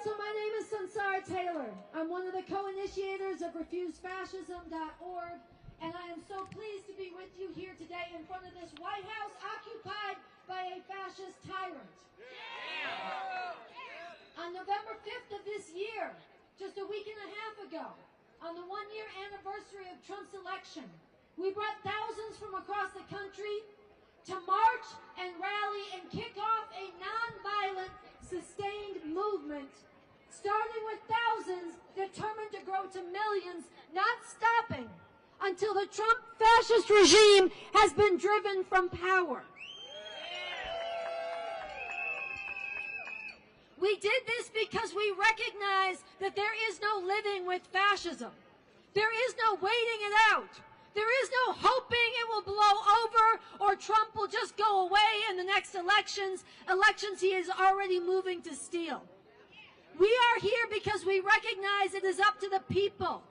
Council, my name is Sansara Taylor. I'm one of the co-initiators of RefuseFascism.org, and I am so pleased to be with you here today in front of this White House occupied by a fascist tyrant. Yeah. On November 5th of this year, just a week and a half ago, on the one-year anniversary of Trump's election, we brought thousands from across the country to march and rally and kick off a nonviolent, sustained movement, starting with thousands determined to grow to millions, not stopping until the Trump fascist regime has been driven from power. We did this because we recognize that there is no living with fascism. There is no waiting it out. There is no hoping it will blow over or Trump will just go away in the next elections he is already moving to steal. We are here because we recognize it is up to the people.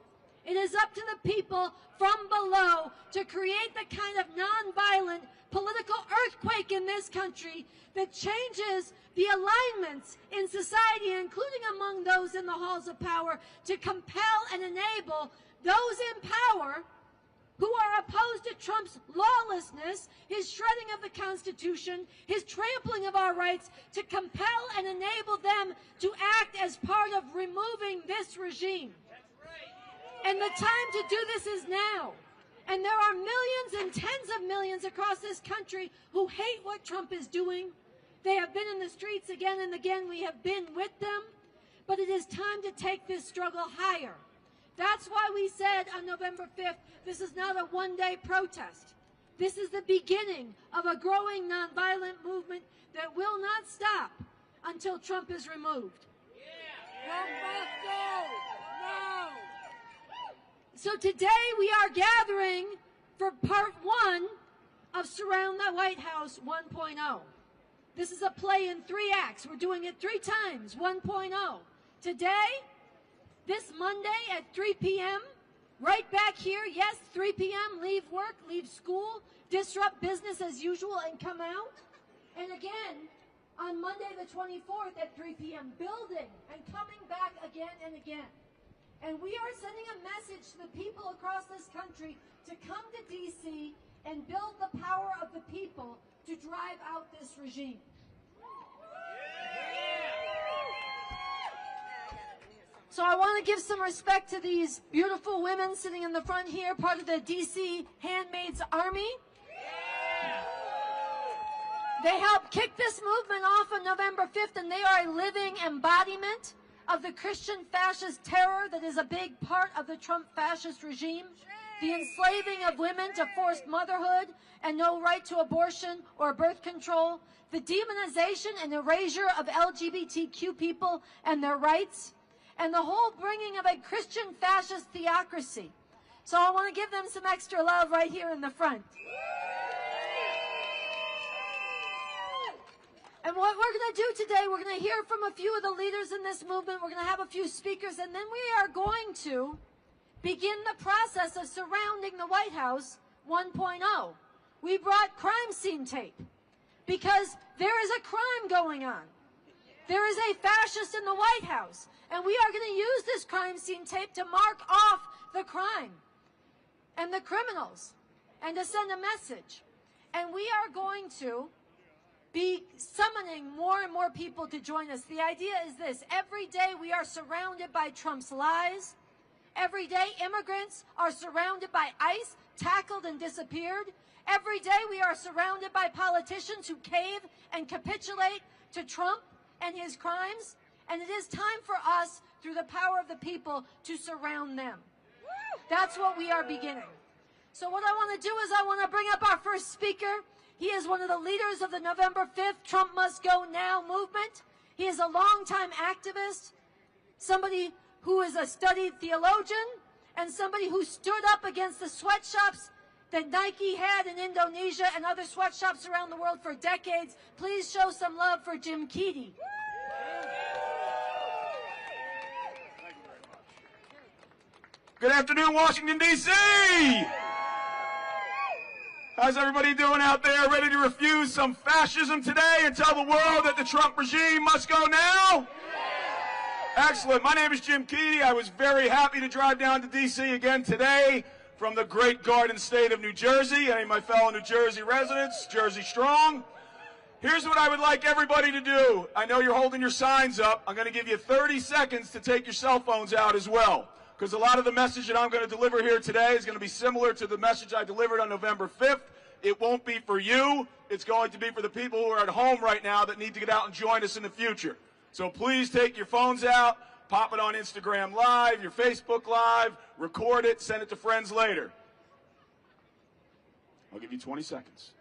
It is up to the people from below to create the kind of nonviolent political earthquake in this country that changes the alignments in society, including among those in the halls of power, to compel and enable those in power who are opposed to Trump's lawlessness, his shredding of the Constitution, his trampling of our rights, to compel and enable them to act as part of removing this regime. And the time to do this is now. And there are millions and tens of millions across this country who hate what Trump is doing. They have been in the streets again and again. We have been with them. But it is time to take this struggle higher. That's why we said on November 5th, this is not a one-day protest. This is the beginning of a growing nonviolent movement that will not stop until Trump is removed. No. So today we are gathering for part one of Surround the White House 1.0. This is a play in 3 acts. We're doing it 3 times, 1.0. Today, this Monday at 3 p.m., right back here, yes, 3 p.m., leave work, leave school, disrupt business as usual, and come out. And again, on Monday the 24th at 3 p.m., building and coming back again and again. And we are sending a message to the people across this country to come to D.C. and build the power of the people to drive out this regime. So I want to give some respect to these beautiful women sitting in the front here, part of the D.C. Handmaids Army. They helped kick this movement off on November 5th, and they are a living embodiment of the Christian fascist terror that is a big part of the Trump fascist regime. The enslaving of women to forced motherhood and no right to abortion or birth control. The demonization and erasure of LGBTQ people and their rights. And the whole bringing of a Christian fascist theocracy. So I want to give them some extra love right here in the front. And what we're going to do today, we're going to hear from a few of the leaders in this movement. We're going to have a few speakers, and then we are going to begin the process of surrounding the White House 1.0. We brought crime scene tape because there is a crime going on. There is a fascist in the White House, and we are going to use this crime scene tape to mark off the crime and the criminals and to send a message. And we are going to be summoning more and more people to join us. The idea is this: every day we are surrounded by Trump's lies. Every day immigrants are surrounded by ICE, tackled and disappeared. Every day we are surrounded by politicians who cave and capitulate to Trump and his crimes. And it is time for us, through the power of the people, to surround them. That's what we are beginning. So what I want to do is I want to bring up our first speaker. He is one of the leaders of the November 5th Trump Must Go Now movement. He is a longtime activist, somebody who is a studied theologian, and somebody who stood up against the sweatshops that Nike had in Indonesia and other sweatshops around the world for decades. Please show some love for Jim Keedy. Good afternoon, Washington, D.C. How's everybody doing out there? Ready to refuse some fascism today and tell the world that the Trump regime must go now? Excellent. My name is Jim Keady. I was very happy to drive down to D.C. again today from the great Garden State of New Jersey. Any of my fellow New Jersey residents, Jersey strong. Here's what I would like everybody to do. I know you're holding your signs up. I'm going to give you 30 seconds to take your cell phones out as well, because a lot of the message that I'm going to deliver here today is going to be similar to the message I delivered on November 5th. It won't be for you. It's going to be for the people who are at home right now that need to get out and join us in the future. So please take your phones out, pop it on Instagram Live, your Facebook Live, record it, send it to friends later. I'll give you 20 seconds.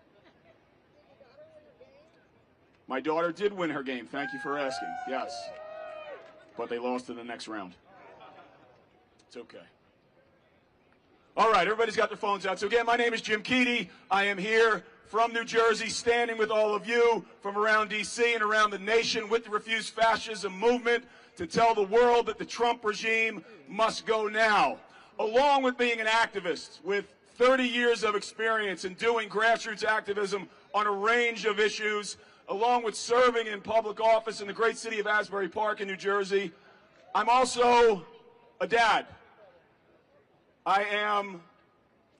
My daughter did win her game. Thank you for asking. Yes. But they lost in the next round. It's okay. All right, everybody's got their phones out. So again, my name is Jim Keady. I am here from New Jersey, standing with all of you from around D.C. and around the nation with the Refuse Fascism movement to tell the world that the Trump regime must go now. Along with being an activist with 30 years of experience in doing grassroots activism on a range of issues, along with serving in public office in the great city of Asbury Park in New Jersey, I'm also a dad. I am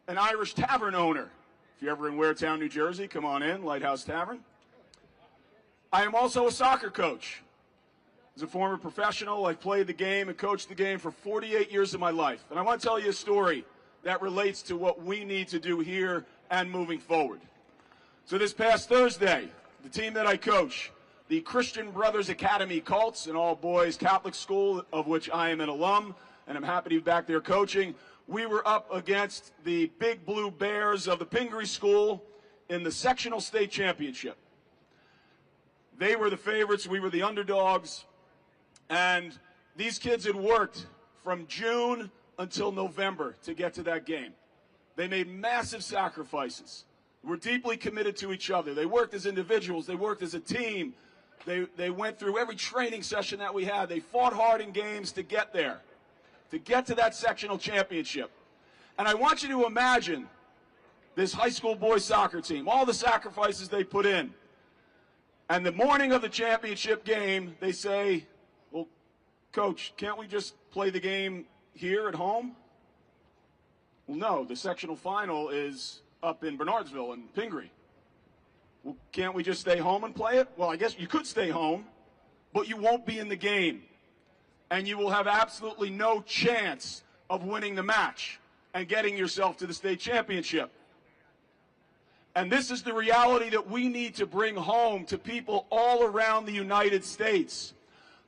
an Irish tavern owner. If you're ever in Waretown, New Jersey, come on in, Lighthouse Tavern. I am also a soccer coach. As a former professional, I've played the game and coached the game for 48 years of my life. And I want to tell you a story that relates to what we need to do here and moving forward. So this past Thursday, the team that I coach, the Christian Brothers Academy Colts, an all-boys Catholic school of which I am an alum, and I'm happy to be back there coaching, we were up against the Big Blue Bears of the Pingree School in the sectional state championship. They were the favorites, we were the underdogs, and these kids had worked from June until November to get to that game. They made massive sacrifices. Were deeply committed to each other. They worked as individuals. They worked as a team. They went through every training session that we had. They fought hard in games to get there, to get to that sectional championship. And I want you to imagine this high school boys soccer team, all the sacrifices they put in. And the morning of the championship game, they say, well, Coach, can't we just play the game here at home? Well, no, the sectional final is up in Bernardsville and Pingree. Well, can't we just stay home and play it? Well, I guess you could stay home, but you won't be in the game. And you will have absolutely no chance of winning the match and getting yourself to the state championship. And this is the reality that we need to bring home to people all around the United States.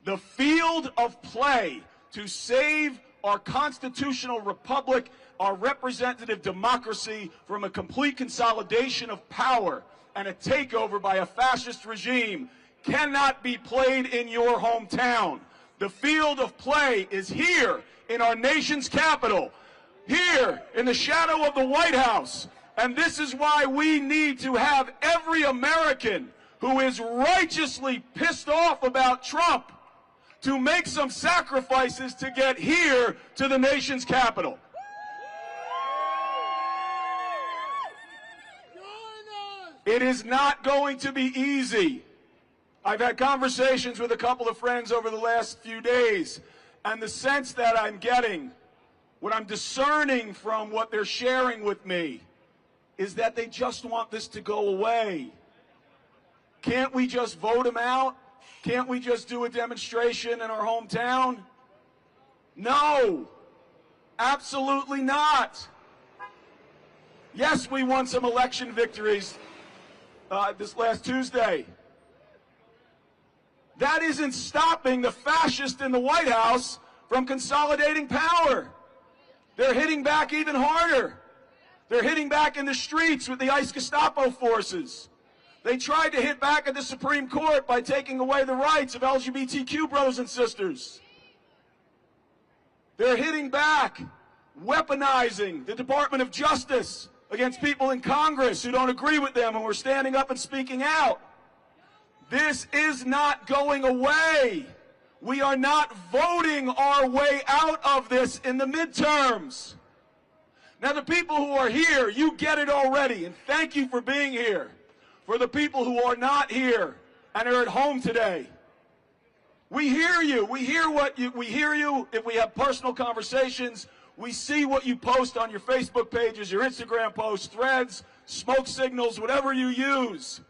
The field of play to save our constitutional republic, our representative democracy, from a complete consolidation of power and a takeover by a fascist regime cannot be played in your hometown. The field of play is here in our nation's capital, here in the shadow of the White House. And this is why we need to have every American who is righteously pissed off about Trump to make some sacrifices to get here to the nation's capital. It is not going to be easy. I've had conversations with a couple of friends over the last few days, and the sense that I'm getting, what I'm discerning from what they're sharing with me, is that they just want this to go away. Can't we just vote him out? Can't we just do a demonstration in our hometown? No, absolutely not. Yes, we won some election victories this last Tuesday. That isn't stopping the fascists in the White House from consolidating power. They're hitting back even harder. They're hitting back in the streets with the ICE Gestapo forces. They tried to hit back at the Supreme Court by taking away the rights of LGBTQ brothers and sisters. They're hitting back, weaponizing the Department of Justice against people in Congress who don't agree with them and were standing up and speaking out. This is not going away. We are not voting our way out of this in the midterms. Now, the people who are here, you get it already, and thank you for being here. For the people who are not here and are at home today, We hear you. We hear we hear you. If we have personal conversations, we see what you post on your Facebook pages, your Instagram posts, threads, smoke signals, whatever you use.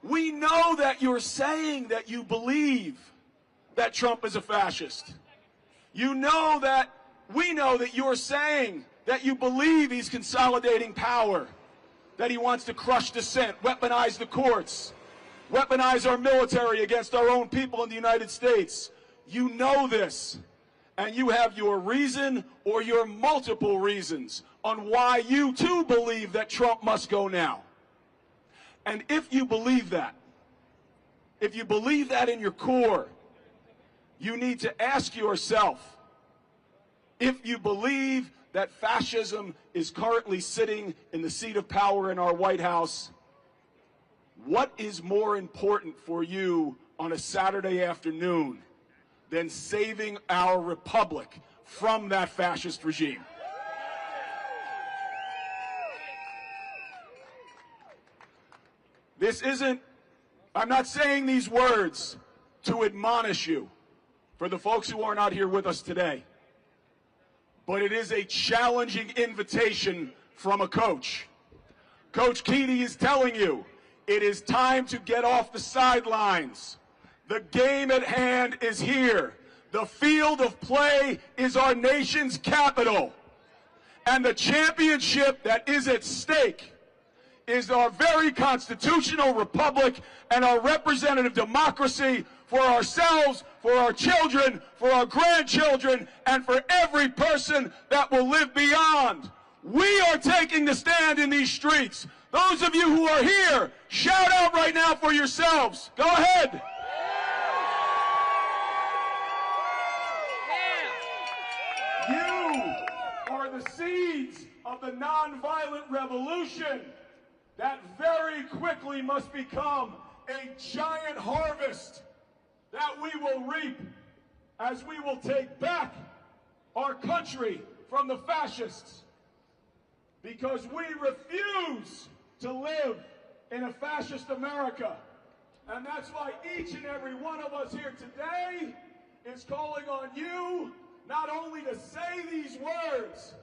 We know that you're saying that you believe that Trump is a fascist. We know that you're saying that you believe he's consolidating power, that he wants to crush dissent, weaponize the courts, weaponize our military against our own people in the United States. You know this, and you have your reason or your multiple reasons on why you too believe that Trump must go now. And if you believe that in your core, you need to ask yourself, if you believe that fascism is currently sitting in the seat of power in our White House, what is more important for you on a Saturday afternoon than saving our republic from that fascist regime? I'm not saying these words to admonish you, for the folks who are not here with us today, but it is a challenging invitation from a coach. Coach Keating is telling you, it is time to get off the sidelines. The game at hand is here. The field of play is our nation's capital. And the championship that is at stake is our very constitutional republic and our representative democracy for ourselves, for our children, for our grandchildren, and for every person that will live beyond. We are taking the stand in these streets. Those of you who are here, shout out right now for yourselves. Go ahead. You are the seeds of the nonviolent revolution that very quickly must become a giant harvest that we will reap as we will take back our country from the fascists. Because we refuse to live in a fascist America. And that's why each and every one of us here today is calling on you not only to say these words,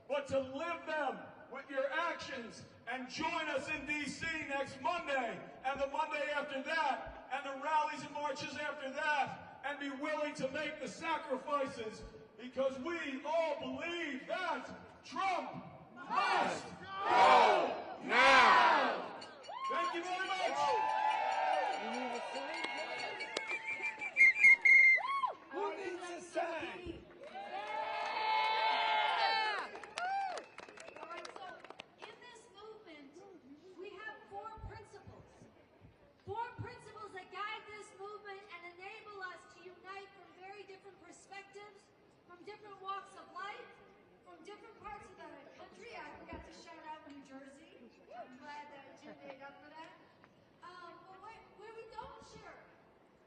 but to live them with your actions. And join us in D.C. next Monday, and the Monday after that, and the rallies and marches after that, and be willing to make the sacrifices, because we all believe that Trump must go now. Thank you very much. Who needs a sign? Four principles that guide this movement and enable us to unite from very different perspectives, from different walks of life, from different parts of the country. I forgot to shout out New Jersey. I'm glad that Jim made up for that. But where we don't share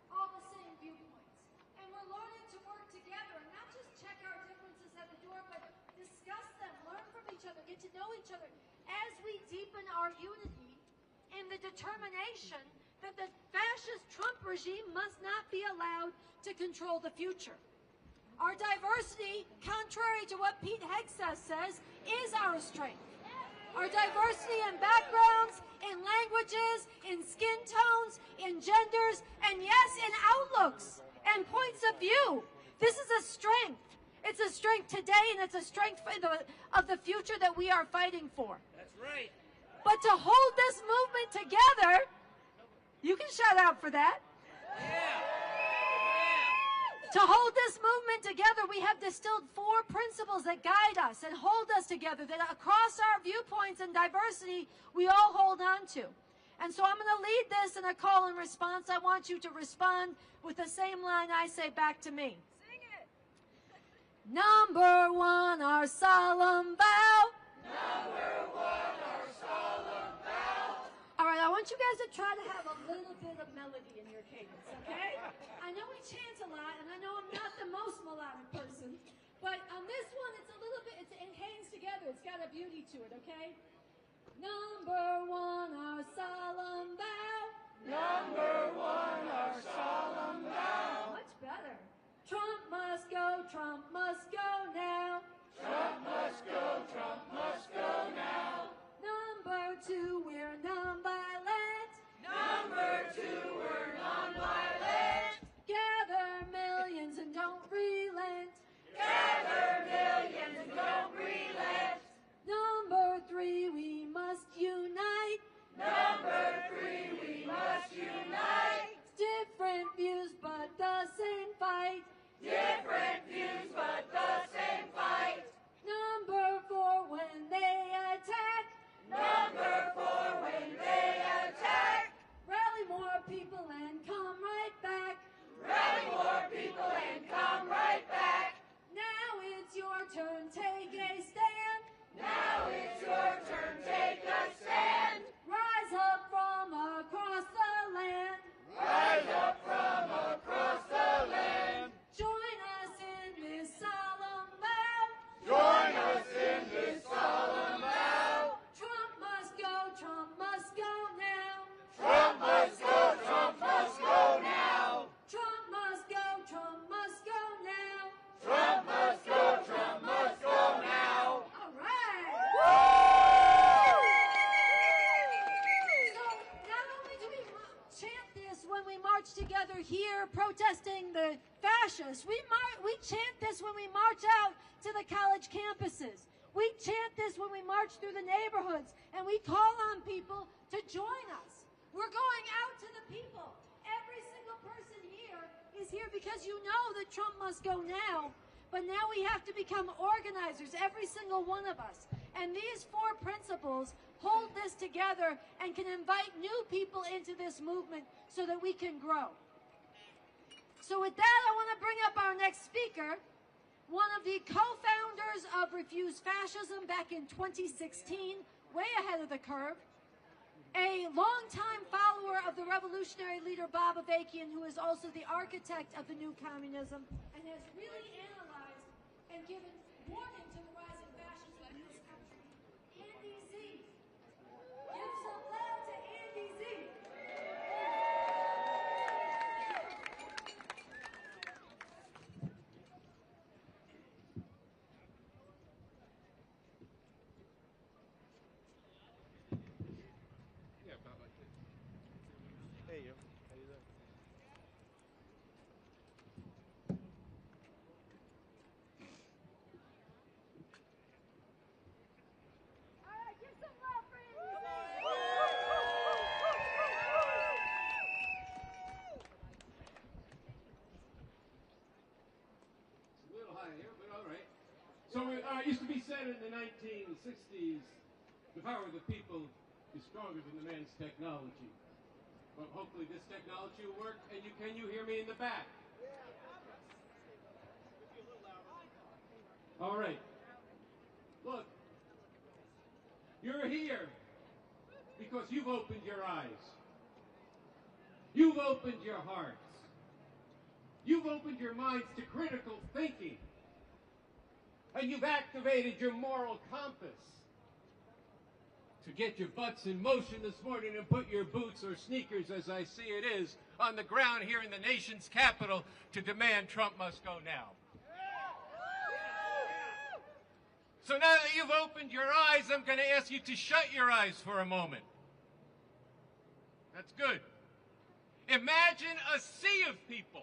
all the same viewpoints. And we're learning to work together and not just check our differences at the door, but discuss them, learn from each other, get to know each other as we deepen our unity and the determination that the fascist Trump regime must not be allowed to control the future. Our diversity, contrary to what Pete Hegseth says, is our strength. Our diversity in backgrounds, in languages, in skin tones, in genders, and yes, in outlooks and points of view. This is a strength. It's a strength today, and it's a strength of the future that we are fighting for. That's right. But to hold this movement together, you can shout out for that. Yeah. To hold this movement together, we have distilled four principles that guide us and hold us together, that across our viewpoints and diversity, we all hold on to. And so I'm going to lead this in a call and response. I want you to respond with the same line I say back to me. Sing it. Number one, our solemn vow. Number one, our solemn vow. All right, I want you guys to try to have a little bit of melody in your cadence, okay? I know we chant a lot, and I know I'm not the most melodic person, but on this one, it's a little bit, it hangs together. It's got a beauty to it, okay? Number one, our solemn vow. Number one, our solemn vow. Much better. Different views, but the same fight. Number 4 when they attack. Number 4 when they attack. Rally more people and come right back. Rally more people and come right back. Now it's your turn, take a stand. Now it's your turn, take a stand. Rise up from across the land. Rise up from across the land. Join us in this solemn vow. Join us in this solemn vow. Trump must go now. Trump must go, Trump must go now. Trump must go now. Trump must go, Trump must go now. All right. So not only do we chant this when we march together here protesting the fascists, we chant this when we march out to the college campuses. We chant this when we march through the neighborhoods, and we call on people to join us. We're going out to the people. Every single person here is here because you know that Trump must go now. But now we have to become organizers, every single one of us. And these 4 principles hold this together and can invite new people into this movement so that we can grow. So with that, I want to bring up our next speaker, one of the co-founders of Refuse Fascism back in 2016, way ahead of the curve, a longtime follower of the revolutionary leader Bob Avakian, who is also the architect of the new communism and has really analyzed and given warning to the rise of fascism in this country. Andy Z. Give some love to Andy Z. Hey, yo. How you doing? All right, give some love for Andy Z. It's a little high here, but all right. So it used to be said in the 1960s, the power of the people is stronger than the man's technology. Well, hopefully this technology will work, and can you hear me in the back? All right. Look, you're here because you've opened your eyes. You've opened your hearts. You've opened your minds to critical thinking. And you've activated your moral compass to get your butts in motion this morning and put your boots or sneakers, as I see it is, on the ground here in the nation's capital to demand Trump must go now. So now that you've opened your eyes, I'm going to ask you to shut your eyes for a moment. That's good. Imagine a sea of people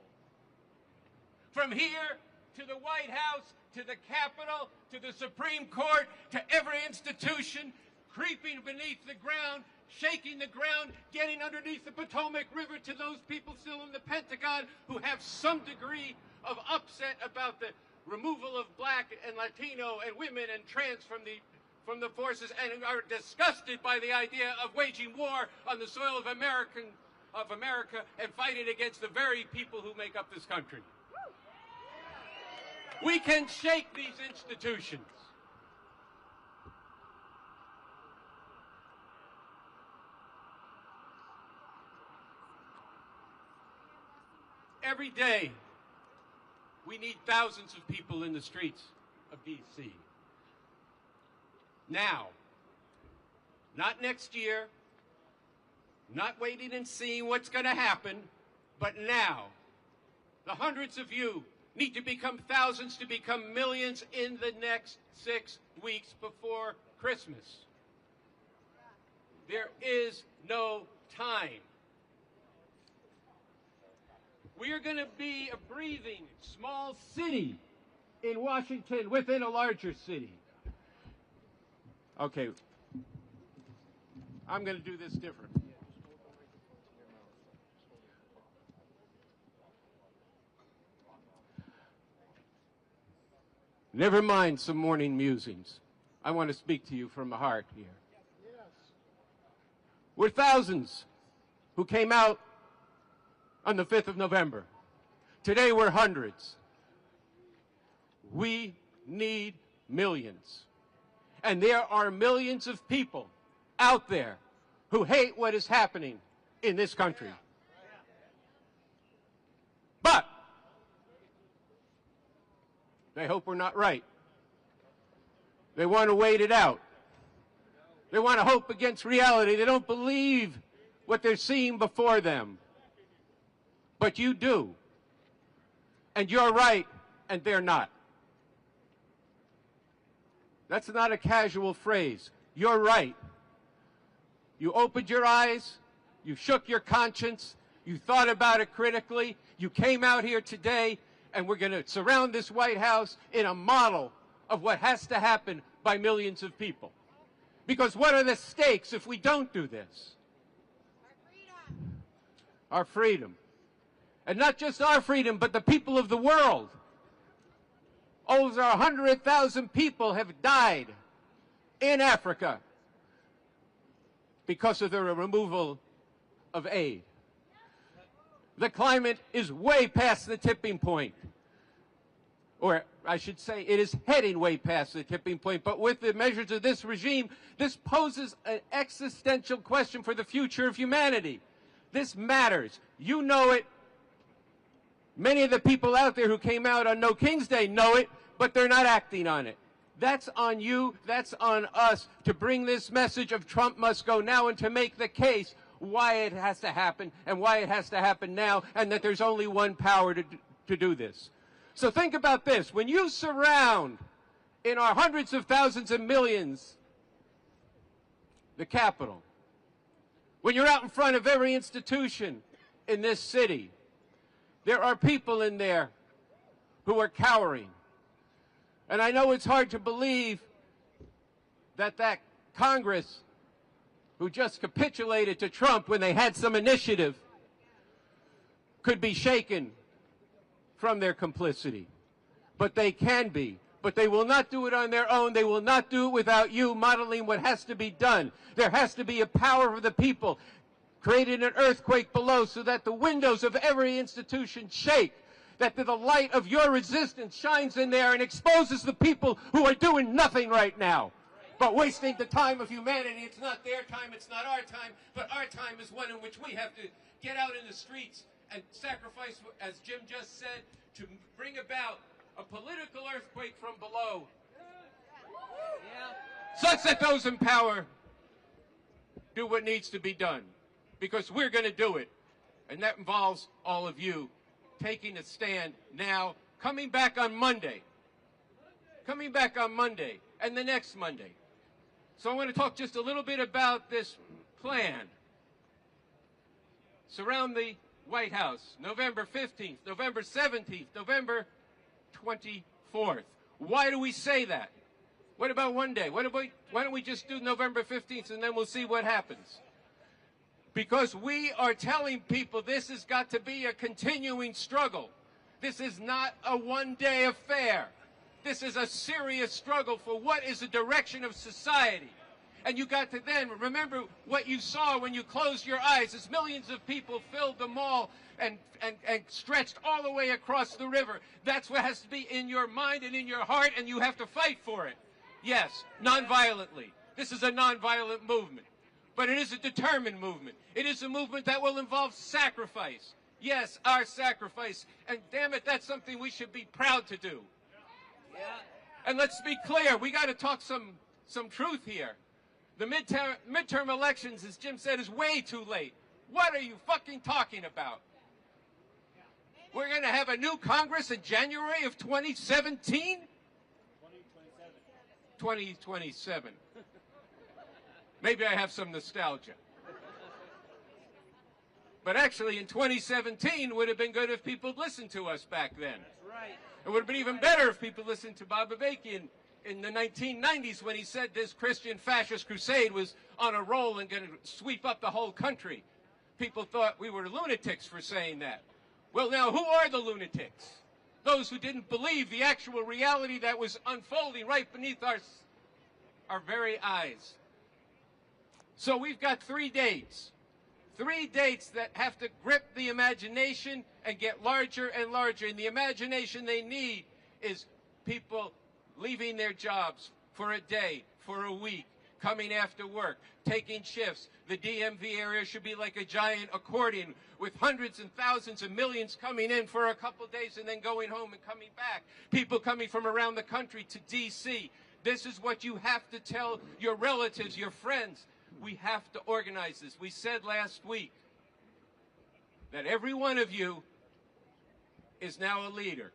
from here to the White House, to the Capitol, to the Supreme Court, to every institution, creeping beneath the ground, shaking the ground, getting underneath the Potomac River to those people still in the Pentagon who have some degree of upset about the removal of black and Latino and women and trans from the forces and are disgusted by the idea of waging war on the soil of America and fighting against the very people who make up this country. We can shake these institutions. Every day, we need thousands of people in the streets of D.C. Now, not next year, not waiting and seeing what's going to happen, but now. The hundreds of you need to become thousands to become millions in the next 6 weeks before Christmas. There is no time. We are going to be a breathing small city in Washington within a larger city. Okay. I'm going to do this different. Never mind some morning musings. I want to speak to you from the heart here. We're thousands who came out on the 5th of November. Today we're hundreds. We need millions. And there are millions of people out there who hate what is happening in this country. But they hope we're not right. They want to wait it out. They want to hope against reality. They don't believe what they're seeing before them. But you do. And you're right, and they're not. That's not a casual phrase. You're right. You opened your eyes, you shook your conscience, you thought about it critically, you came out here today, and we're going to surround this White House in a model of what has to happen by millions of people. Because what are the stakes if we don't do this? Our freedom. And not just our freedom, but the people of the world. Over 100,000 people have died in Africa because of the removal of aid. The climate is way past the tipping point. Or I should say it is heading way past the tipping point. But with the measures of this regime, this poses an existential question for the future of humanity. This matters. You know it. Many of the people out there who came out on No King's Day know it, but they're not acting on it. That's on you, that's on us to bring this message of Trump must go now and to make the case why it has to happen and why it has to happen now and that there's only one power to do this. So think about this. When you surround in our hundreds of thousands and millions the Capitol, when you're out in front of every institution in this city, there are people in there who are cowering. And I know it's hard to believe that that Congress, who just capitulated to Trump when they had some initiative, could be shaken from their complicity. But they can be. But they will not do it on their own. They will not do it without you modeling what has to be done. There has to be a power of the people, creating an earthquake below so that the windows of every institution shake, that the light of your resistance shines in there and exposes the people who are doing nothing right now, but wasting the time of humanity. It's not their time, it's not our time, but our time is one in which we have to get out in the streets and sacrifice, as Jim just said, to bring about a political earthquake from below, such that those in power do what needs to be done. Because we're going to do it. And that involves all of you taking a stand now, coming back on Monday. Coming back on Monday and the next Monday. So I want to talk just a little bit about this plan. Surround the White House, November 15th, November 17th, November 24th. Why do we say that? What about one day? Why don't we just do November 15th and then we'll see what happens? Because we are telling people this has got to be a continuing struggle. This is not a one-day affair. This is a serious struggle for what is the direction of society. And you got to then remember what you saw when you closed your eyes as millions of people filled the mall and stretched all the way across the river. That's what has to be in your mind and in your heart, and you have to fight for it. Yes, nonviolently. This is a nonviolent movement. But it is a determined movement. It is a movement that will involve sacrifice. Yes, our sacrifice. And damn it, that's something we should be proud to do. Yeah. And let's be clear, we got to talk some truth here. The midterm elections, as Jim said, is way too late. What are you fucking talking about? We're going to have a new Congress in January of 2017? 2027. Maybe I have some nostalgia. But actually, in 2017, it would have been good if people listened to us back then. That's right. It would have been even better if people listened to Bob Avakian in the 1990s when he said this Christian fascist crusade was on a roll and going to sweep up the whole country. People thought we were lunatics for saying that. Well, now, who are the lunatics? those who didn't believe the actual reality that was unfolding right beneath our very eyes. So we've got 3 dates. 3 dates that have to grip the imagination and get larger and larger. And the imagination they need is people leaving their jobs for a day, for a week, coming after work, taking shifts. The DMV area should be like a giant accordion with hundreds and thousands and millions coming in for a couple days and then going home and coming back. People coming from around the country to D.C. This is what you have to tell your relatives, your friends. We have to organize this. We said last week that every one of you is now a leader.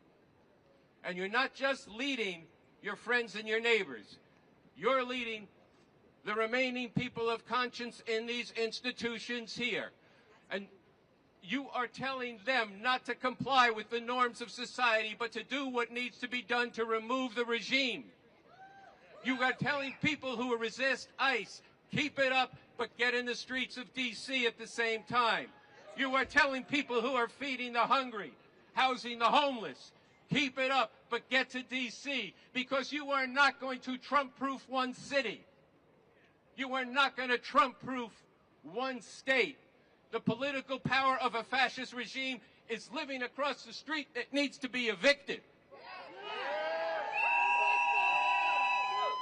And you're not just leading your friends and your neighbors. You're leading the remaining people of conscience in these institutions here. And you are telling them not to comply with the norms of society, but to do what needs to be done to remove the regime. You are telling people who resist ICE, keep it up, but get in the streets of D.C. at the same time. You are telling people who are feeding the hungry, housing the homeless, keep it up, but get to D.C. because you are not going to Trump-proof one city. You are not going to Trump-proof one state. The political power of a fascist regime is living across the street that needs to be evicted.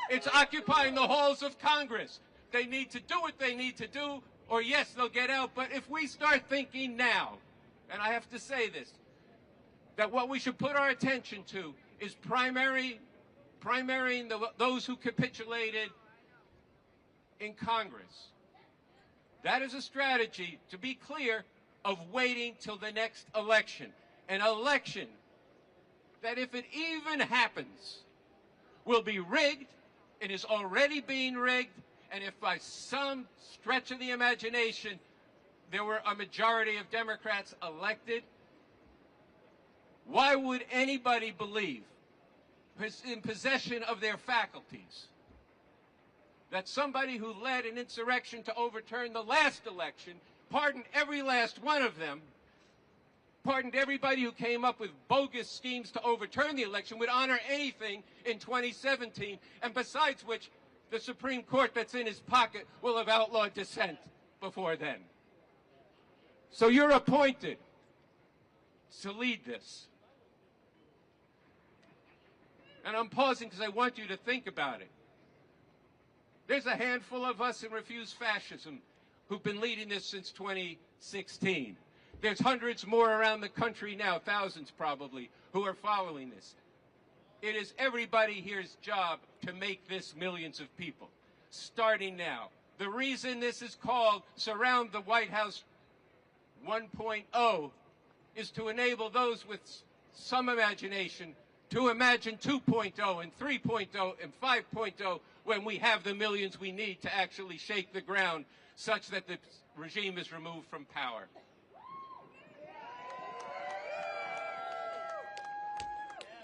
It's occupying the halls of Congress. They need to do what they need to do, or yes, they'll get out. But if we start thinking now, and I have to say this, that what we should put our attention to is primarying those who capitulated in Congress. That is a strategy, to be clear, of waiting till the next election. An election that, if it even happens, will be rigged. It is already being rigged. And if by some stretch of the imagination there were a majority of Democrats elected, why would anybody believe, in possession of their faculties, that somebody who led an insurrection to overturn the last election, pardoned every last one of them, pardoned everybody who came up with bogus schemes to overturn the election, would honor anything in 2017, and besides which, the Supreme Court that's in his pocket will have outlawed dissent before then. So you're appointed to lead this. And I'm pausing because I want you to think about it. There's a handful of us in Refuse Fascism who've been leading this since 2016. There's hundreds more around the country now, thousands probably, who are following this. It is everybody here's job to make this millions of people, starting now. The reason this is called Surround the White House 1.0 is to enable those with some imagination to imagine 2.0 and 3.0 and 5.0 when we have the millions we need to actually shake the ground such that the regime is removed from power.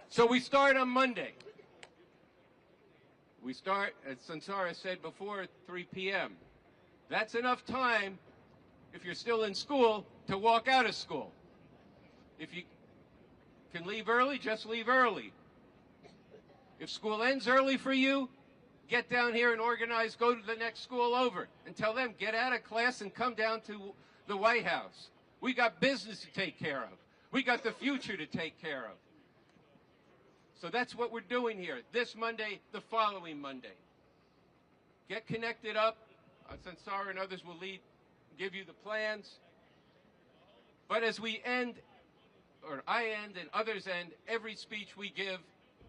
So we start on Monday. We start, as Sansara said before, at 3 p.m. That's enough time, if you're still in school, to walk out of school. If you can leave early, just leave early. If school ends early for you, get down here and organize, go to the next school over, and tell them, get out of class and come down to the White House. We got business to take care of. We got the future to take care of. So that's what we're doing here, this Monday, the following Monday. Get connected up. Sansara and others will give you the plans. But as we end, or I end and others end, every speech we give,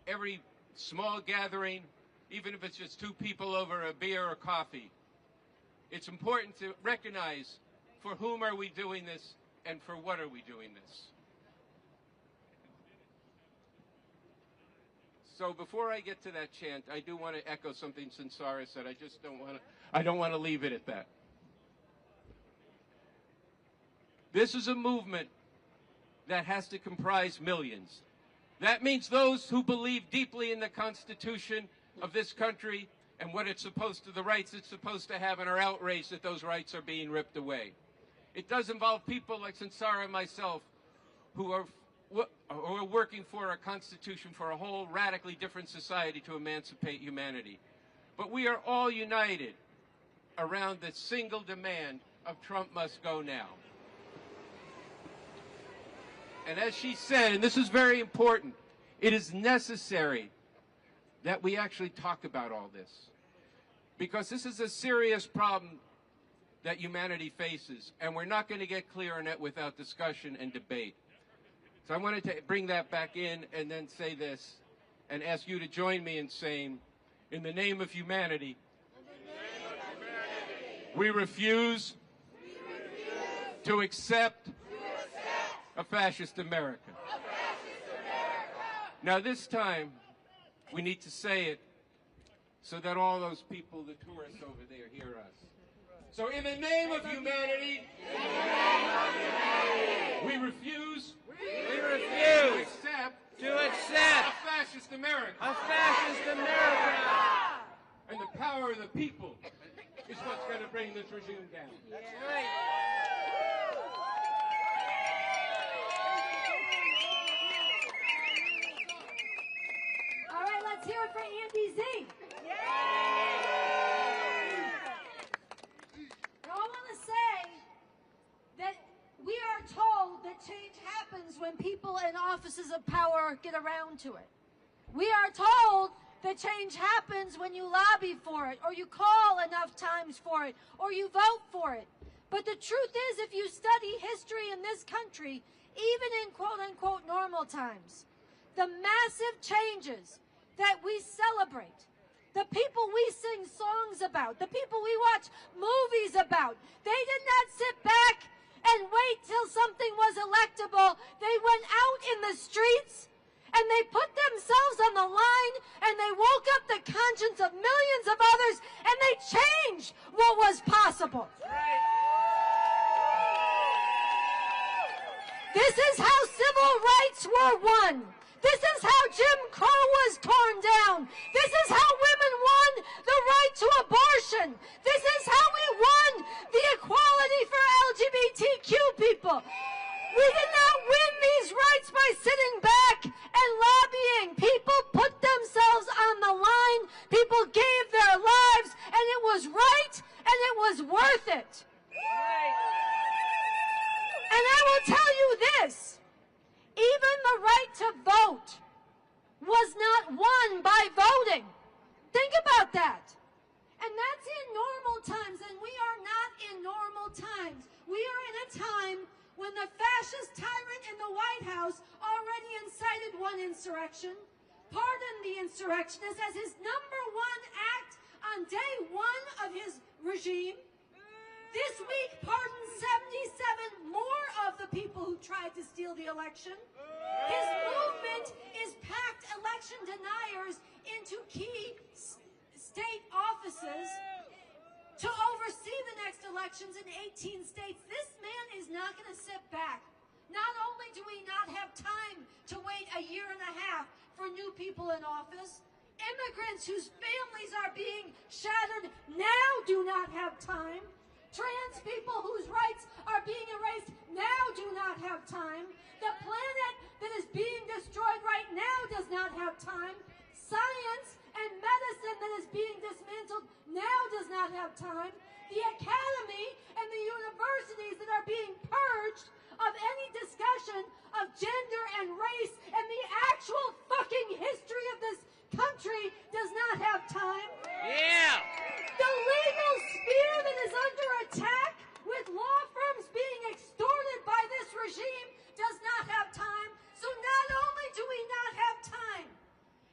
every small gathering, even if it's just 2 people over a beer or coffee, it's important to recognize for whom are we doing this and for what are we doing this. So before I get to that chant, I do want to echo something Sansara said. I don't want to leave it at that. This is a movement that has to comprise millions. That means those who believe deeply in the Constitution of this country and what it's supposed to, the rights it's supposed to have, and are outraged that those rights are being ripped away. It does involve people like Sansara and myself who are we're working for a constitution for a whole radically different society to emancipate humanity. But we are all united around the single demand of Trump must go now. And as she said, and this is very important, it is necessary that we actually talk about all this. Because this is a serious problem that humanity faces, and we're not going to get clear on it without discussion and debate. So I wanted to bring that back in and then say this, and ask you to join me in saying, in the name of humanity, we refuse to accept a fascist America. Now this time, we need to say it so that all those people, the tourists over there, hear us. So in the name of humanity, we refuse to accept a fascist America. And the power of the people is what's going to bring this regime down. That's right. All right, let's hear it for Andy Z. Now, I want to say that we are told that change happens when people in offices of power get around to it. We are told that change happens when you lobby for it, or you call enough times for it, or you vote for it. But the truth is, if you study history in this country, even in quote-unquote normal times, the massive changes that we celebrate, the people we sing songs about, the people we watch movies about, they did not sit back and wait till something was electable. They went out in the streets and they put themselves on the line and they woke up the conscience of millions of others and they changed what was possible. This is how civil rights were won. This is how Jim Crow was torn down. This is how women won the right to abortion. This is how we won the equality for LGBTQ people. We did not win these rights by sitting back and lobbying. People put themselves on the line. People gave their lives, and it was right, and it was worth it. And I will tell you this. Even the right to vote was not won by voting. Think about that. And that's in normal times, and we are not in normal times. We are in a time when the fascist tyrant in the White House already incited one insurrection, pardoned the insurrectionists as his #1 act on day 1 of his regime. This week pardoned 77 more of the people who tried to steal the election. His movement is packed election deniers into key state offices to oversee the next elections in 18 states. This man is not going to sit back. Not only do we not have time to wait a year and a half for new people in office, immigrants whose families are being shattered now do not have time. Trans people whose rights are being erased now do not have time. The planet that is being destroyed right now does not have time. Science and medicine that is being dismantled now does not have time. The academy and the universities that are being purged of any discussion of gender and race and the actual fucking history of this country does not have time. Yeah. The legal sphere that is under attack with law firms being extorted by this regime does not have time. So not only do we not have time,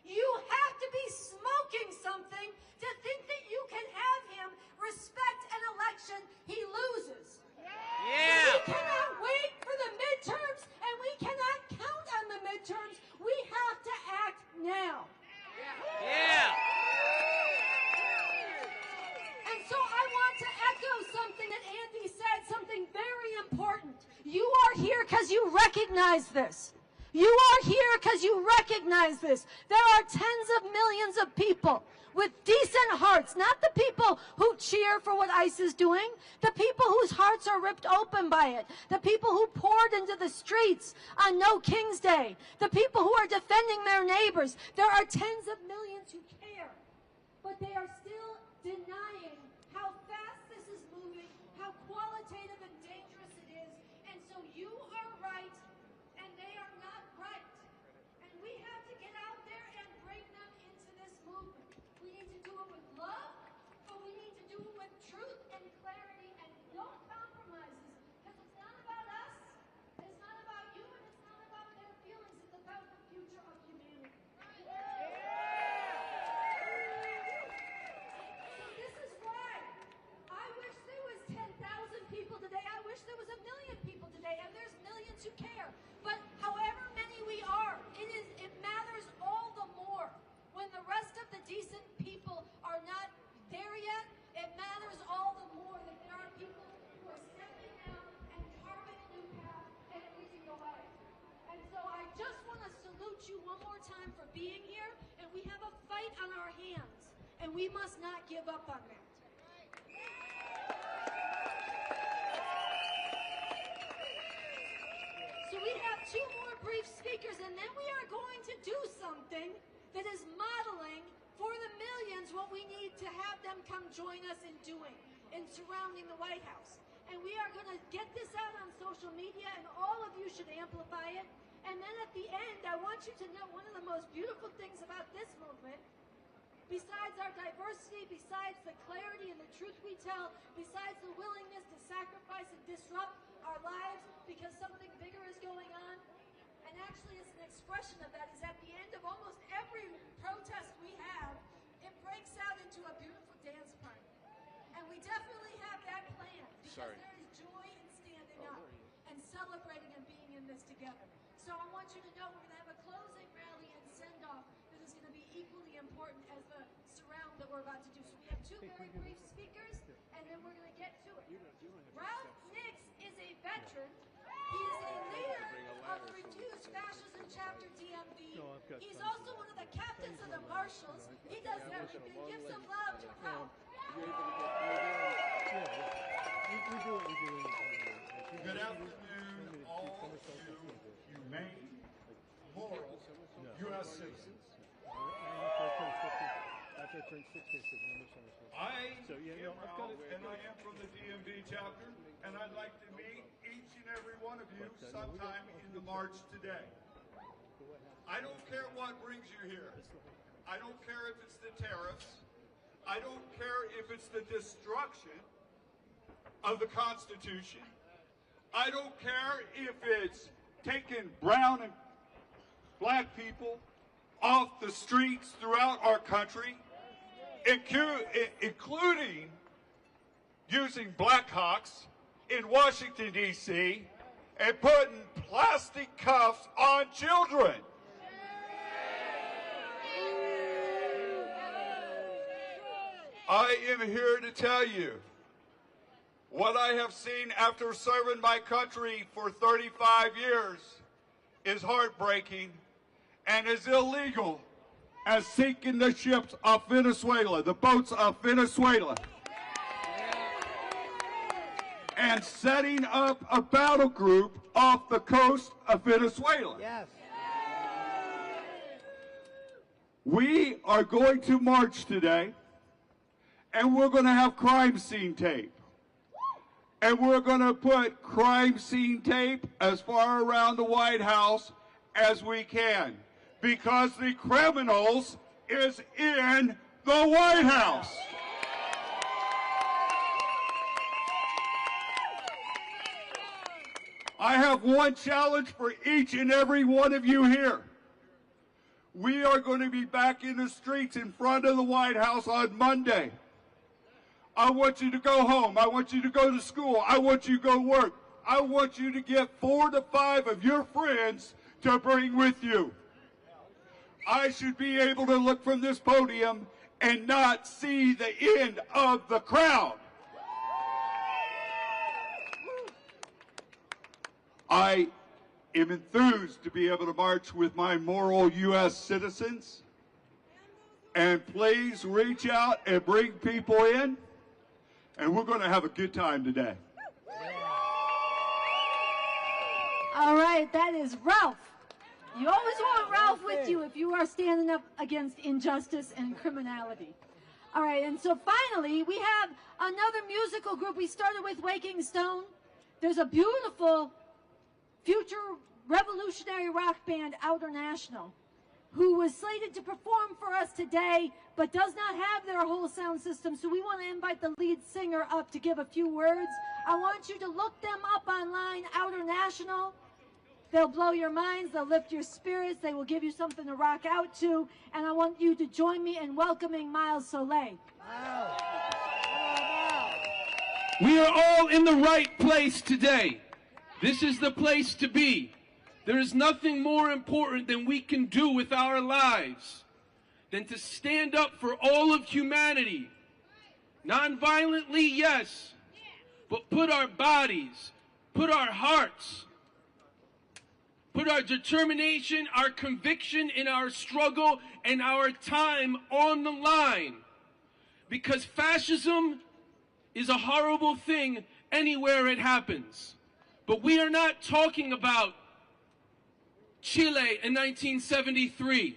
you have to be smoking something to think that you can have him respect an election he loses. Yeah. We cannot wait for the midterms, and we cannot count on the midterms. We have to act now. Yeah. And so I want to echo something that Andy said, something very important. You are here because you recognize this. You are here because you recognize this. There are tens of millions of people with decent hearts, not the people who cheer for what ICE is doing, the people whose hearts are ripped open by it, the people who poured into the streets on No King's Day, the people who are defending their neighbors. There are tens of millions who care, but they are still denying how fast this is moving, how qualitative and dangerous it is. And so you are right, and they are not right. And we have to get out there and bring them into this movement. We need to do it with love, but we need to do it with truth and clarity and no compromises. Because it's not about us, it's not about you, and it's not about their feelings. It's about the future of humanity. So this is why I wish there was 10,000 people today. I wish there was 1 million people today, and there's millions who care. But however many we are, it matters all the more. When the rest of the decent people are not there yet, it matters all the more that there are people who are stepping out and carving a new path and leading the way. And so I just want to salute you one more time for being here, and we have a fight on our hands, and we must not give up on that. So we have 2 more brief speakers, and then we are going to do something that is modeling for the millions what we need to have them come join us in doing, in surrounding the White House. And we are going to get this out on social media, and all of you should amplify it. And then at the end, I want you to know one of the most beautiful things about this movement, besides our diversity, besides the clarity and the truth we tell, besides the willingness to sacrifice and disrupt our lives because something bigger is going on, and actually it's an expression of that, is at the end of almost every protest we have, it breaks out into a beautiful dance party. And we definitely have that planned because there is joy in standing up and celebrating and being in this together. So I want you to know we're going to have a closing rally and send-off that is going to be equally important as the surround that we're about to do. So we have 2 very brief speakers, and then we're going to get to it. Ralph Nix is a veteran. He is a leader of the Refuse Fascism Chapter DMV. He's also one of the captains of the Marshals. He does everything. Give some love to Ralph. Good afternoon, all you humane, moral U.S. citizens. I am Ralph, and I am from the DMV chapter, and I'd like to meet each and every one of you sometime in the march today. I don't care what brings you here. I don't care if it's the tariffs. I don't care if it's the destruction of the Constitution. I don't care if it's taking brown and black people off the streets throughout our country, including using Blackhawks in Washington, D.C., and putting plastic cuffs on children. I am here to tell you what I have seen after serving my country for 35 years is heartbreaking and is illegal as sinking the ships off Venezuela, the boats off Venezuela, and setting up a battle group off the coast of Venezuela. Yes. We are going to march today, and we're going to have crime scene tape. And we're going to put crime scene tape as far around the White House as we can, because the criminals is in the White House. I have one challenge for each and every one of you here. We are going to be back in the streets in front of the White House on Monday. I want you to go home. I want you to go to school. I want you to go work. I want you to get 4 to 5 of your friends to bring with you. I should be able to look from this podium and not see the end of the crowd. I am enthused to be able to march with my moral U.S. citizens. And please reach out and bring people in, and we're going to have a good time today. All right, that is Ralph. You always want Ralph with you if you are standing up against injustice and criminality. All right, and so finally, we have another musical group. We started with Waking Stone. There's a beautiful future revolutionary rock band, Outer National, who was slated to perform for us today, but does not have their whole sound system. So we want to invite the lead singer up to give a few words. I want you to look them up online, Outer National. They'll blow your minds, they'll lift your spirits, they will give you something to rock out to, and I want you to join me in welcoming Miles Soleil. Wow. We are all in the right place today. This is the place to be. There is nothing more important than we can do with our lives than to stand up for all of humanity. Non-violently, yes, but put our bodies, put our hearts, put our determination, our conviction in our struggle and our time on the line. Because fascism is a horrible thing anywhere it happens. But we are not talking about Chile in 1973.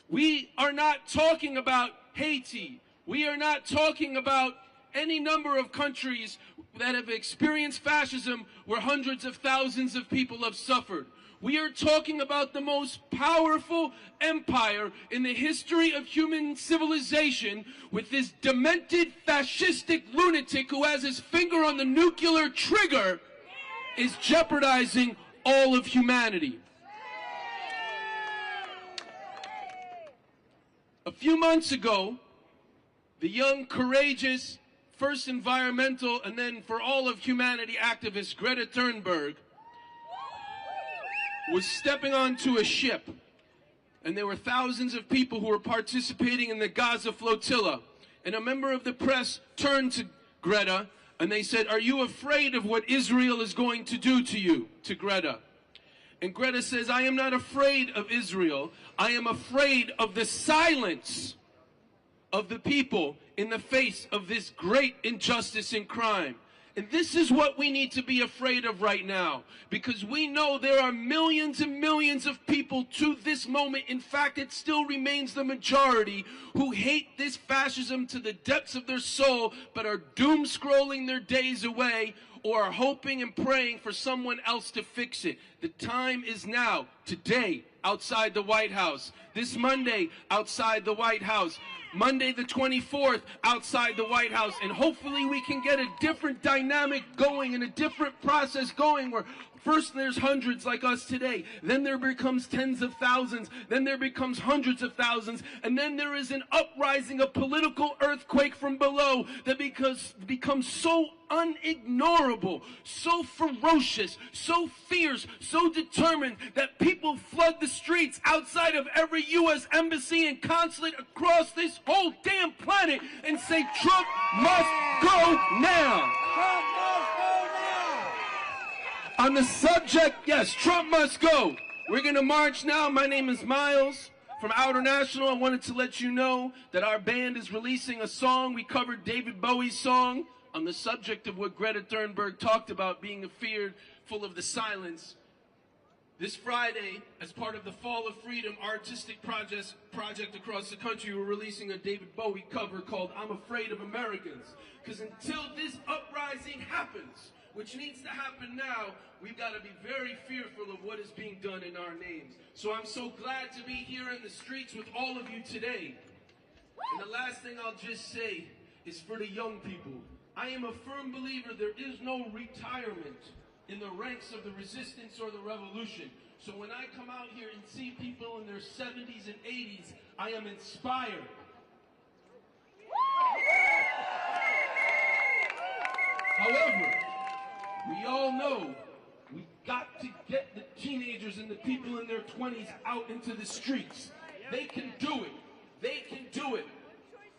We are not talking about Haiti. We are not talking about any number of countries that have experienced fascism where hundreds of thousands of people have suffered. We are talking about the most powerful empire in the history of human civilization, with this demented fascistic lunatic who has his finger on the nuclear trigger is jeopardizing all of humanity. A few months ago, the young, courageous, first environmental and then for all of humanity activist Greta Thunberg was stepping onto a ship, and there were thousands of people who were participating in the Gaza flotilla. And a member of the press turned to Greta and they said, "Are you afraid of what Israel is going to do to you?" to Greta. And Greta says, "I am not afraid of Israel. I am afraid of the silence of the people in the face of this great injustice and crime." And this is what we need to be afraid of right now, because we know there are millions and millions of people to this moment, in fact it still remains the majority, who hate this fascism to the depths of their soul, but are doom scrolling their days away, or are hoping and praying for someone else to fix it. The time is now, today, outside the White House. This Monday, outside the White House. Monday the 24th, outside the White House. And hopefully we can get a different dynamic going and a different process going, where first there's hundreds like us today, then there becomes tens of thousands, then there becomes hundreds of thousands, and then there is an uprising, a political earthquake from below that becomes so unignorable, so ferocious, so fierce, so determined that people flood the streets outside of every U.S. embassy and consulate across this whole damn planet and say, "Trump must go now." Trump must go now. On the subject, yes, Trump must go. We're going to march now. My name is Miles from Outer National. I wanted to let you know that our band is releasing a song. We covered David Bowie's song on the subject of what Greta Thunberg talked about, being fearful of the silence. This Friday, as part of the Fall of Freedom artistic project across the country, we're releasing a David Bowie cover called "I'm Afraid of Americans." Because until this uprising happens, which needs to happen now, we've got to be very fearful of what is being done in our names. So I'm so glad to be here in the streets with all of you today. And the last thing I'll just say is for the young people. I am a firm believer there is no retirement in the ranks of the resistance or the revolution. So when I come out here and see people in their 70s and 80s, I am inspired. However, we all know we've got to get the teenagers and the people in their 20s out into the streets. They can do it. They can do it.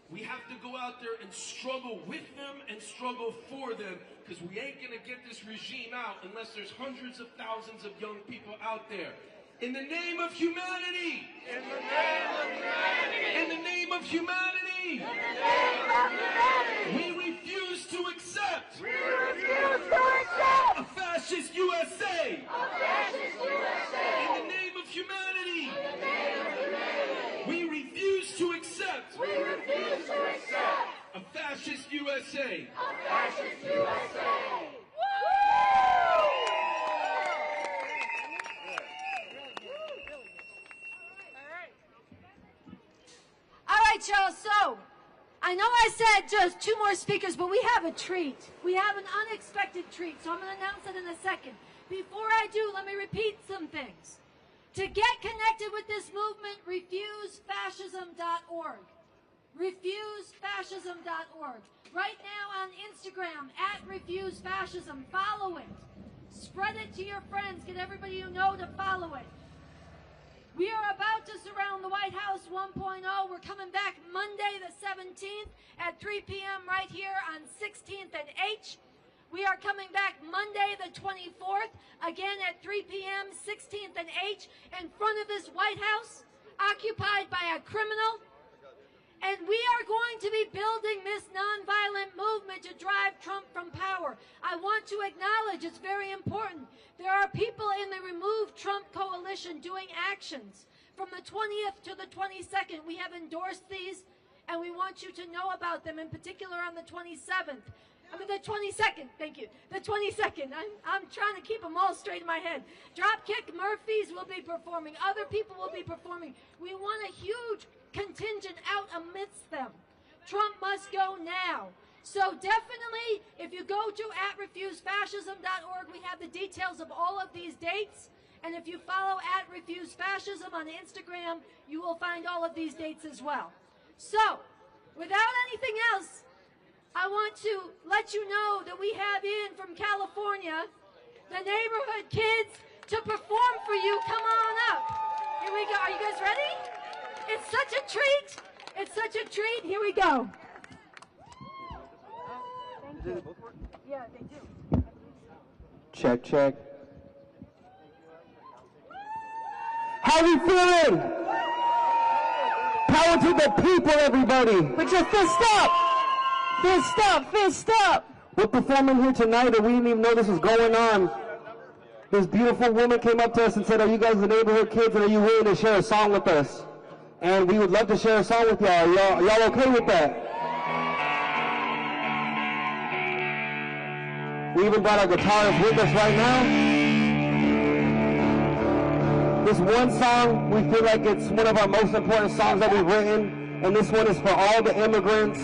We have to go out there and struggle with them and struggle for them, because we ain't going to get this regime out unless there's hundreds of thousands of young people out there. In the name of humanity! In the name of humanity! In the name of humanity! In the name of humanity! We refuse to accept! We refuse to accept! A fascist USA! A fascist USA! In the name of humanity! In the name of humanity! We refuse to accept! We refuse to accept! A fascist USA! A fascist USA! All right, y'all, so I know I said just 2 more speakers, but we have a treat. We have an unexpected treat, so I'm going to announce it in a second. Before I do, let me repeat some things. To get connected with this movement, refusefascism.org. Refusefascism.org. Right now on Instagram, @refusefascism. Follow it. Spread it to your friends. Get everybody you know to follow it. We are about to surround the White House 1.0. We're coming back Monday the 17th at 3 p.m. right here on 16th and H. We are coming back Monday the 24th, again at 3 p.m., 16th and H, in front of this White House, occupied by a criminal. And we are going to be building this nonviolent movement to drive Trump from power. I want to acknowledge, it's very important, there are people in the Remove Trump Coalition doing actions. From the 20th to the 22nd, we have endorsed these, and we want you to know about them, in particular on the 27th. I mean, the 22nd, thank you. The 22nd. I'm trying to keep them all straight in my head. Dropkick Murphys will be performing. Other people will be performing. We want a huge contingent out amidst them. Trump must go now. So definitely, if you go to @refusefascism.org, we have the details of all of these dates. And if you follow @refusefascism on Instagram, you will find all of these dates as well. So, without anything else, I want to let you know that we have in from California the neighborhood kids to perform for you. Come on up. Here we go. Are you guys ready? It's such a treat. It's such a treat. Here we go. Thank you. Yeah, they do. Check, check. How we feeling? Power to the people, everybody. Put your fist up. Fist up, fist up. We're performing here tonight and we didn't even know this was going on. This beautiful woman came up to us and said, are you guys the neighborhood kids and are you willing to share a song with us? And we would love to share a song with y'all. Y'all okay with that? We even brought our guitarist with us right now. This one song, we feel like it's one of our most important songs that we've written. And this one is for all the immigrants.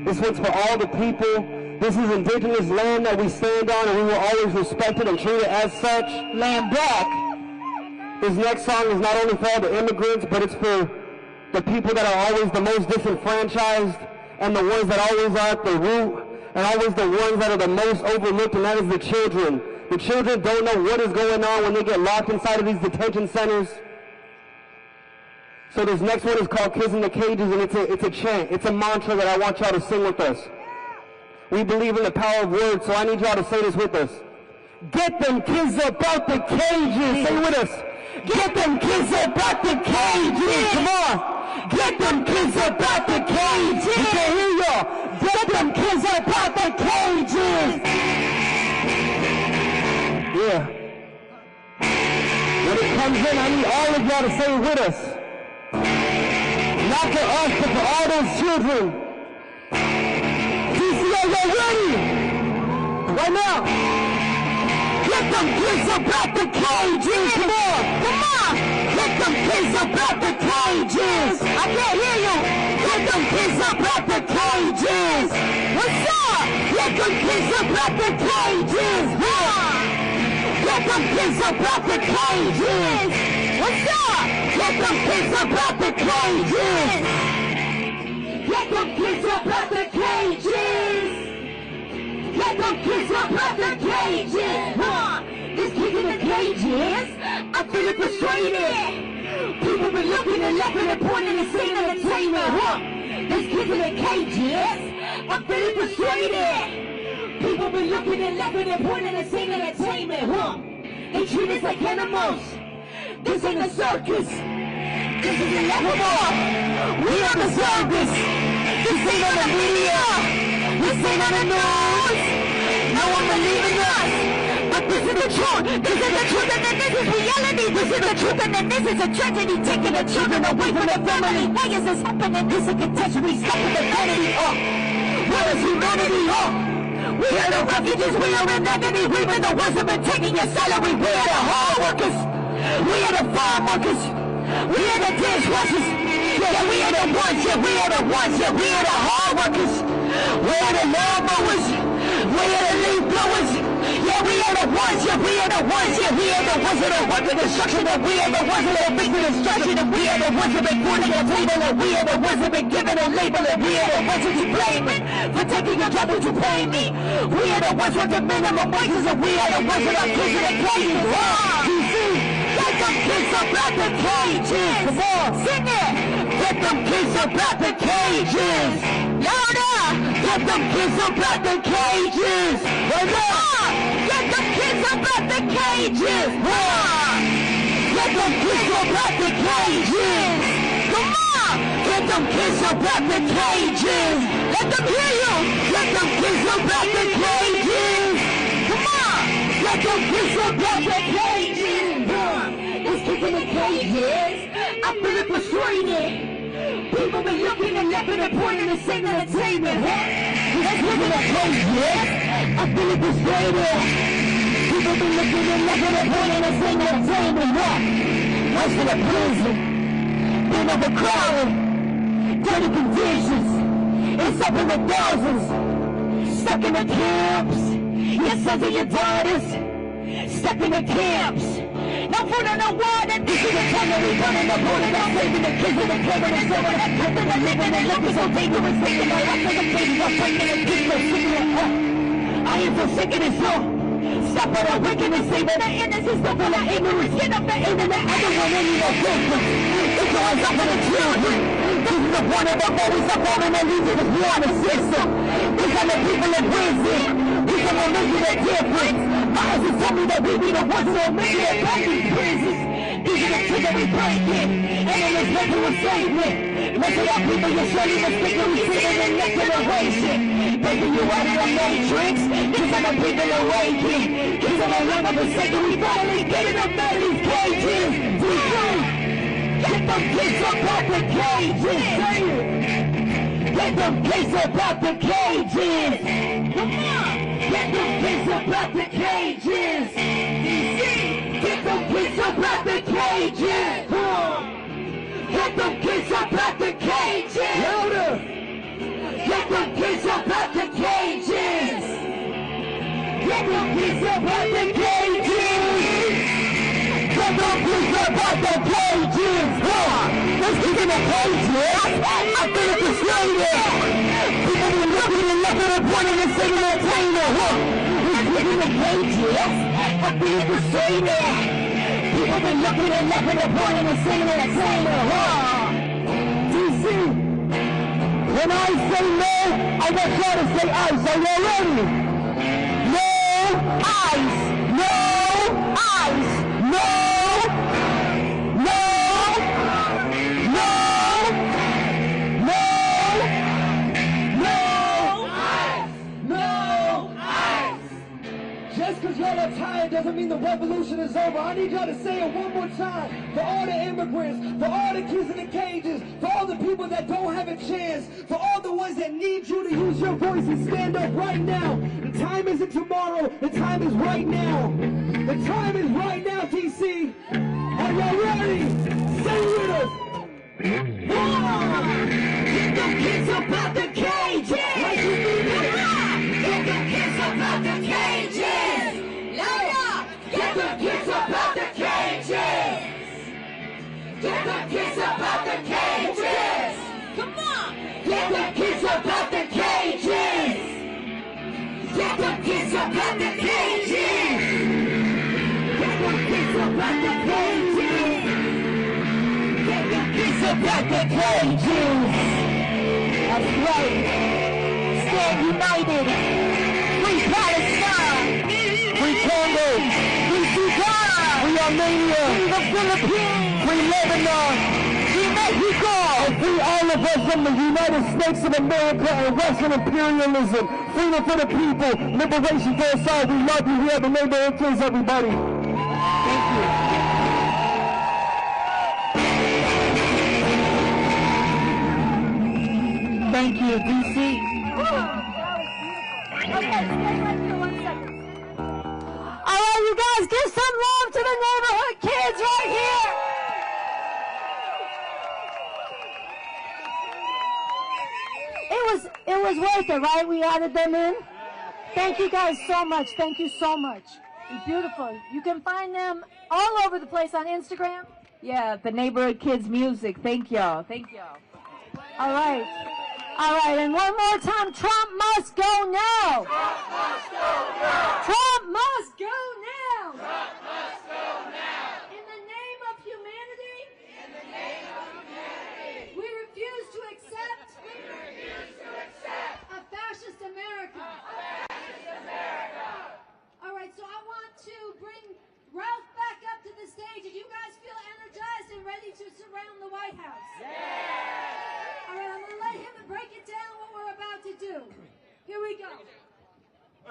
This one's for all the people. This is indigenous land that we stand on, and we will always respect it and treat it as such. Land back. This next song is not only for all the immigrants, but it's for the people that are always the most disenfranchised, and the ones that always are at the root, and always the ones that are the most overlooked, and that is the children. The children don't know what is going on when they get locked inside of these detention centers. So this next one is called Kids in the Cages, and it's a chant. It's a mantra that I want y'all to sing with us. We believe in the power of words, so I need y'all to say this with us. Get them kids up out the cages. Say it with us. Get them kids up out the cages. Come on. Get them kids up out the cages. We can't hear y'all. Get them kids up out the cages. Yeah. When it comes in, I need all of y'all to say it with us. Not for us, but for all those children. DCA, y'all ready? Right now. Get them kids up out the cages. Come on. Come on. Get them kids up out the cages. I can't hear you. Get them kids up out the cages. What's up? Get them kids up out the cages. Get them kids up out the cages. What's up? Get them kids up out the cages. Get them kids up out the cages. Get them kids up out the cages. This kid in the cages, I'm feeling frustrated. People been looking and laughing and pointing and saying entertainment. There's kids in the cages. I'm feeling frustrated. People been looking and laughing and pointing and saying entertainment, huh? They treat us like animals. This ain't a circus. This is inevitable. We on the surface. This ain't on the media. This ain't on the news. No one believing us. But this is the truth. This is the truth, and then this is reality. This is the truth, and then this is a tragedy. Taking the children away from their family. Why is this happening? This is a catastrophe. Stop with the vanity. What is humanity? We are the refugees. We are in agony. We've been the ones who've been taking your salary. We are the hard workers. We are the farm workers. We are the dishwashers. Yeah, we are the ones. Yeah, we are the ones. Yeah, we are the hard workers. We are the lawnmowers. We are the leaf blowers. Yeah, we are the ones. Yeah, we are the ones. Yeah, we are the ones that are working destruction. And we are the ones that are making destruction. And we are the ones that have been putting a table. And we are the ones that have been given a label. And we are the ones that you blaming for taking your job to pay me. We are the ones with the minimum wages. And we are the ones that are closing the cages. You see? Get them kids up out the cages. Come on, sing it. Get them kids up out the cages. Louder. Get them kids up out the cages. Come on. Get them kids up out the cages. Get them kids up out the cages. Come on. Get them kids up out the cages. Let them hear you. Get them kids up out the cages. Come on. Get them kids up out the cages. Let's kids in the cages. I'm feeling frustrated. People been looking and laughing and pointing and saying entertainment. Let's live in the cages. I'm feeling frustrated. People been looking and laughing and pointing and saying entertainment. Most of the prison, been overcrowded, dirty conditions. It's up in the thousands. Stuck in the camps. Your sons and your daughters. Stuck in the camps. No food and no water. This is the time that we burning the border. Now saving the kids with the cable and silver. That people that living and looking so dangerous. Thinking my life like a baby. I'm breaking and people are singing it. I am so sick of this song. Stop all the wickedness, saving the innocence. Stop all the ignorance. Get up the internet. I don't want any more victims. It's always up for the children. This is the point of the always up on and leaving this water system. These are the people in prison. These are the making a difference. My husband told me that we be the ones that are making it back in prisons. These are the kids that we breaking. And then there's nothing to save it. Most of our people, you're surely mistaken. We sit in the next generation. Breaking you out of the matrix. These are the people awakening. These are the young of the second. We finally getting them out of these cages. We do. Get them kids up out the cages. Say it. Get them kids up out the cages. Come on. Get them kids up out the cages. Get them kids up out the cages. Come on. Get them kids up out the cages. Louder. Get them kids up out the cages. Get them kids up out the cages. Get them kids up out the cages. Let's get in the cages. I feel it frustrated. People been looking and looking and pointing and saying entertainment. Let's get in the cages. I feel it frustrated. People been looking and laughing and pointing and saying entertainment. DC, when I say no, I want y'all to say ice. Are y'all ready? No ice. No ice. No. No. No. No. No ice. No ice. Just because y'all are tired doesn't mean the revolution is over. I need y'all to say it one more time. For all the immigrants, for all the kids in the cages, for all the people that don't have a chance, for all the ones that need you to use your voice and stand up right now. The time isn't tomorrow. The time is right now. The time is right now, DC. Are y'all ready? Stay with us. Get them kids up out the cages. Like you mean it. Get them kids up out the cages. Louder. Get them kids up out the cages. Get them kids up out the cages. Come on. Get them kids up out the cages. Get them kids up out the cages. Get them kids up out the cages. Get them kids up out the cages. That's right. Stand united. Free Palestine. Free Congo. Free Sudan. Free Armenia. Free the Philippines. Free Lebanon. Free Mexico. And free all of us from the United States of America and Russian imperialism. Freedom for the people. Liberation for us all. We love you. We are the neighborhood kids, everybody. Thank you. Thank you, DC. Okay, stay right here 1 second. All right, you guys, give some love to the neighborhood kids right here. It was worth it, right? We added them in. Thank you guys so much. Thank you so much. It's beautiful. You can find them all over the place on Instagram. Yeah, the neighborhood kids music. Thank y'all. Thank y'all. All right. All right, and one more time, Trump must go now. Trump must go now. Trump must go now. Trump must go now. In the name of humanity, In the name of humanity, we refuse to accept we refuse to accept a fascist America. fascist America. All right, so I want to bring Ralph back up to the stage. If you guys feel energized and ready to surround the White House. All right, I'm going to let him break it down what we're about to do. Here we go.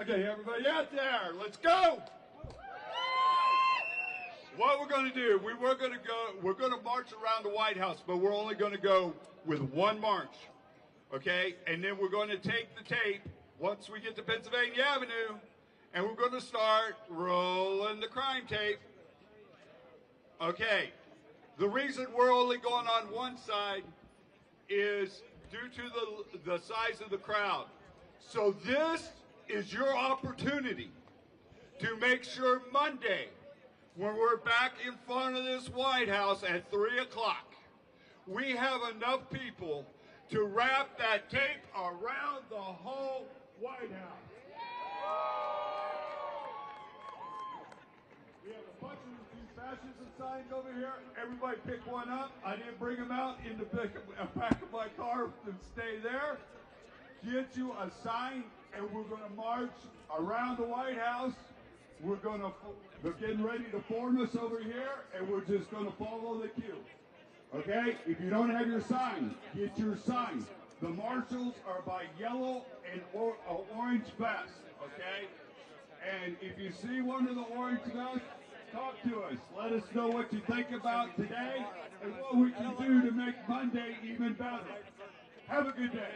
Okay, everybody out there, let's go. What we're going to do, we're going to march around the White House, but we're only going to go with one march, okay? And then we're going to take the tape once we get to Pennsylvania Avenue, and we're going to start rolling the crime tape. Okay, the reason we're only going on one side is due to the size of the crowd. So this is your opportunity to make sure Monday, when we're back in front of this White House at 3 o'clock, we have enough people to wrap that tape around the whole White House. We have a bunch of these fascism signs over here. Everybody pick one up. I didn't bring them out in the back of my car to stay there. Get you a sign, and we're going to march around the White House. We're getting ready to form us over here, and we're just going to follow the queue. Okay? If you don't have your sign, get your sign. The marshals are by yellow and orange vest. Okay? And if you see one of the orange vests, talk to us. Let us know what you think about today and what we can do to make Monday even better. Have a good day.